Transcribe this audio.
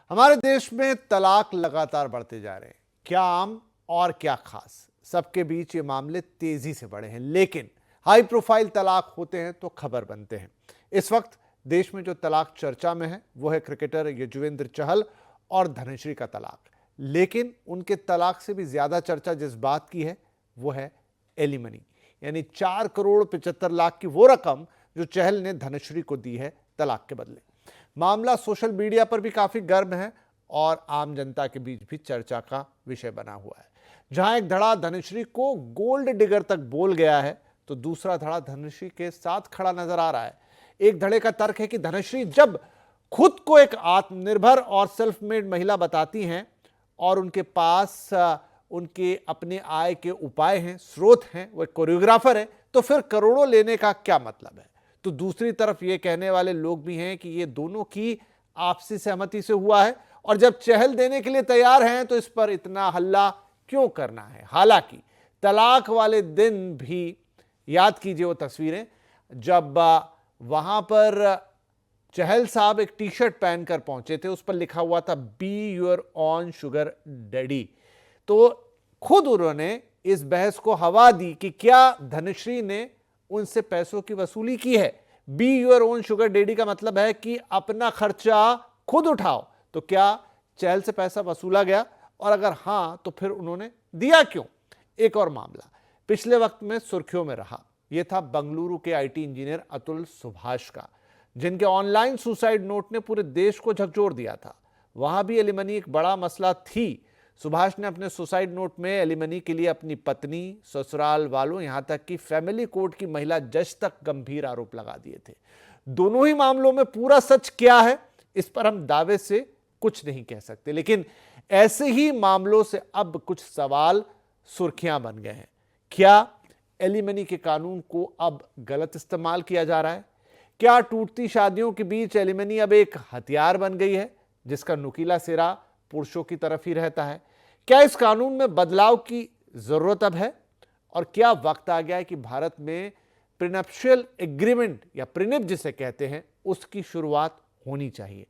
हमारे देश में तलाक लगातार बढ़ते जा रहे हैं। क्या आम और क्या खास, सबके बीच ये मामले तेजी से बढ़े हैं, लेकिन हाई प्रोफाइल तलाक होते हैं तो खबर बनते हैं। इस वक्त देश में जो तलाक चर्चा में है वो है क्रिकेटर यजुवेंद्र चहल और धनश्री का तलाक। लेकिन उनके तलाक से भी ज्यादा चर्चा जिस बात की है वो है एलिमनी, यानी 4 करोड़ 75 लाख की वो रकम जो चहल ने धनश्री को दी है तलाक के बदले। मामला सोशल मीडिया पर भी काफी गर्म है और आम जनता के बीच भी चर्चा का विषय बना हुआ है। जहां एक धड़ा धनश्री को गोल्ड डिगर तक बोल गया है तो दूसरा धड़ा धनश्री के साथ खड़ा नजर आ रहा है। एक धड़े का तर्क है कि धनश्री जब खुद को एक आत्मनिर्भर और सेल्फ मेड महिला बताती हैं और उनके पास उनके अपने आय के उपाय हैं, स्रोत हैं, वो एक कोरियोग्राफर है, तो फिर करोड़ों लेने का क्या मतलब है। तो दूसरी तरफ ये कहने वाले लोग भी हैं कि ये दोनों की आपसी सहमति से हुआ है और जब चहल देने के लिए तैयार हैं तो इस पर इतना हल्ला क्यों करना है। हालांकि तलाक वाले दिन भी याद कीजिए वो तस्वीरें जब वहां पर चहल साहब एक टी शर्ट पहनकर पहुंचे थे, उस पर लिखा हुआ था be your on sugar daddy. तो खुद उन्होंने इस बहस को हवा दी कि क्या धनश्री ने उनसे पैसों की वसूली की है। Be your own sugar daddy का मतलब है कि अपना खर्चा खुद उठाओ। तो क्या चहल से पैसा वसूला गया और अगर हां तो फिर उन्होंने दिया क्यों। एक और मामला पिछले वक्त में सुर्खियों में रहा, यह था बंगलुरु के आईटी इंजीनियर अतुल सुभाष का, जिनके ऑनलाइन सुसाइड नोट ने पूरे देश को झकझोर दिया था। वहां भी एलिमनी एक बड़ा मसला थी। सुभाष ने अपने सुसाइड नोट में एलिमनी के लिए अपनी पत्नी, ससुराल वालों, यहां तक कि फैमिली कोर्ट की महिला जज तक गंभीर आरोप लगा दिए थे। दोनों ही मामलों में पूरा सच क्या है इस पर हम दावे से कुछ नहीं कह सकते, लेकिन ऐसे ही मामलों से अब कुछ सवाल सुर्खियां बन गए हैं। क्या एलिमनी के कानून को अब गलत इस्तेमाल किया जा रहा है? क्या टूटती शादियों के बीच एलिमनी अब एक हथियार बन गई है जिसका नुकीला सिरा पुरुषों की तरफ ही रहता है? क्या इस कानून में बदलाव की जरूरत अब है? और क्या वक्त आ गया है कि भारत में प्रीनप्शियल एग्रीमेंट या प्रीनिप जिसे कहते हैं उसकी शुरुआत होनी चाहिए?